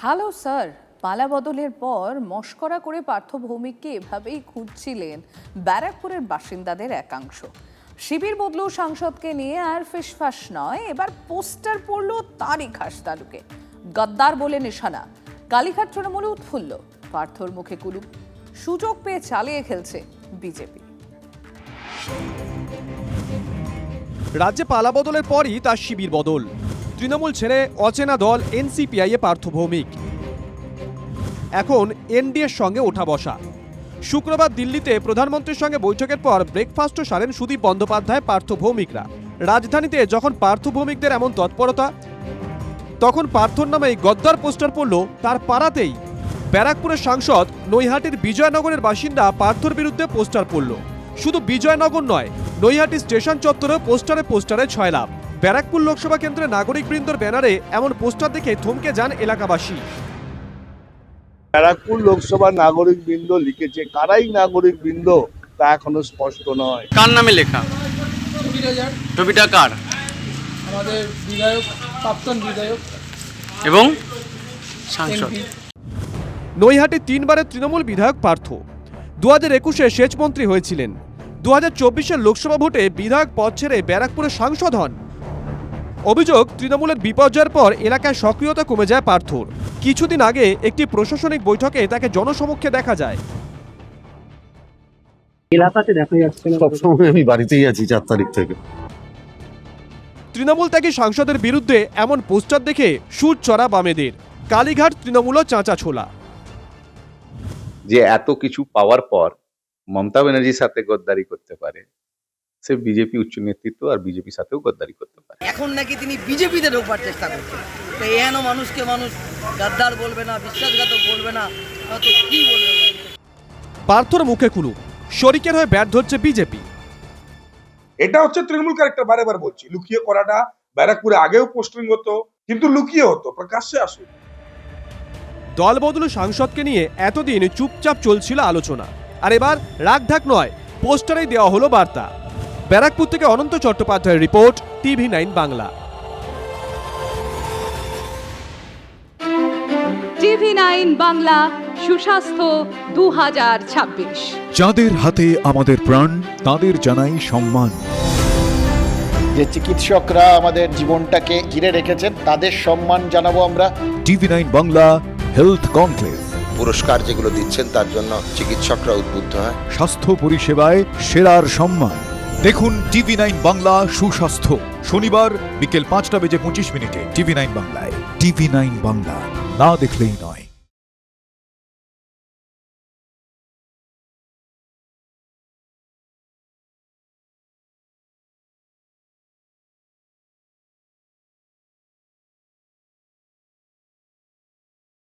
Hello sir, পালা বদলের পর মশকরা করে পার্থ ভৌমিককে এভাবেই খুঁজছিলেন ব্যারাকপুরের বাসিন্দাদের একাংশ। শিবির বদলেও সাংসদকে নিয়ে আর ফিসফাস নয়, এবার পোস্টার পড়ল তারই খাস তালুকে। গদ্দার বলে নিশানা। কালীঘাট তৃণমূলে উৎফুল্ল, পার্থর মুখে কুলুপ। সুযোগ পেয়ে চালিয়ে খেলছে বিজেপি। রাজ্যে পালা বদলের পরই তার শিবির বদল। তৃণমূল ছেড়ে অচেনা দল এনসিপিআই-এ পার্থ ভৌমিক। এখন এনডিএর সঙ্গে ওঠা বসা। শুক্রবার দিল্লিতে প্রধানমন্ত্রীর সঙ্গে বৈঠকের পর ব্রেকফাস্টও সারেন সুদীপ বন্দ্যোপাধ্যায় পার্থ ভৌমিকরা। রাজধানীতে যখন পার্থ ভৌমিকদের এমন তৎপরতা, তখন পার্থর নামেই গদ্দার পোস্টার পড়ল তার পাড়াতেই। ব্যারাকপুরের সাংসদ নৈহাটির বিজয়নগরের বাসিন্দা পার্থর বিরুদ্ধে পোস্টার পড়ল। শুধু বিজয়নগর নয়, নৈহাটি স্টেশন চত্বরে পোস্টারে ছয়লাভ। ব্যারাকপুর লোকসভা কেন্দ্রের নাগরিকবৃন্দর ব্যানারে এমন পোস্টার দেখে থমকে যান এলাকাবাসী। ব্যারাকপুর লোকসভা নাগরিকবৃন্দ লিখেছে, কারাই নাগরিকবৃন্দ তা এখনো স্পষ্ট নয়। কার নামে লেখা? ছবিটা কার? আমাদের বিধায়ক, প্রাক্তন বিধায়ক এবং সাংসদ। নৈহাটি 3 বারের তৃণমূল বিধায়ক পার্থ 2021-এ সেচমন্ত্রী হয়েছিলেন। 2024-এর লোকসভা ভোটে বিধায়ক পদ ছেড়ে ব্যারাকপুরে সাংসদ হন। অভিযোগ, তৃণমূলের বিপর্যয়ের পর এলাকায় সক্রিয়তা কমে যায় পার্থর। কিছুদিন আগে একটি প্রশাসনিক বৈঠকে তাকে জনসমক্ষে দেখা যায়। এলাকাতে দেখা যাচ্ছে না, সবসময় আমি বাড়িতেই আছি 4 তারিখ থেকে। তৃণমূল ত্যাগী সাংসদের বিরুদ্ধে এমন পোস্টার দেখে সুর চড়া বামেদের। কালীঘাট তৃণমূলও চাঁচা ছোলা। যে এত কিছু পাওয়ার পর মমতা ব্যানার্জির সাথে গদ্দারি করতে পারে, সে বিজেপি উচ্চ নেতৃত্ব আর বিজেপির সাথেও গদ্দারি করতে পারে। এখন নাকি তিনি বিজেপিতে ঢোকবার চেষ্টা করছেন। তো এহেন মানুষকে মানুষ গাদ্দার বলবে না, বিশ্বাসঘাতক বলবে না, তো কি বলবে? পার্থর মুখে কুলুপ, শরিকের হয়ে ব্যাট ধরছে বিজেপি। এটা হচ্ছে তৃণমূল ক্যারেক্টার। বারেবার বলছি, লুকিয়ে করাটা ব্যারাকপুরে আগেও পোস্টিং হতো, কিন্তু লুকিয়ে হতো, প্রকাশ্যে আসুন। দলবদলু সাংসদকে নিয়ে এতদিন চুপচাপ চলছিল আলোচনা, আর এবার রাগঢাক নয়, পোস্টারেই দেওয়া হলো বার্তা। ব্যারাকপুর থেকে অনন্ত চট্টোপাধ্যায়ের report, TV9 Bangla. TV9 Bangla, সুস্বাস্থ্য 2026। যাদের হাতে আমাদের প্রাণ, তাদের জানাই সম্মান। যে চিকিৎসকরা আমাদের জীবনটাকে ঘিরে রেখেছেন, তাদের সম্মান জানাবো আমরা। TV9 বাংলা হেলথ কনক্লেভ পুরস্কার যেগুলো দিচ্ছেন তার জন্য চিকিৎসকরা উদ্বুদ্ধ হয়। স্বাস্থ্য পরিষেবায় সেরার সম্মান। দেখুন TV9 বাংলা সুস্বাস্থ্য, শনিবার বিকেল 5:25 TV9 বাংলায়। TV9 বাংলা, না দেখলেই নয়।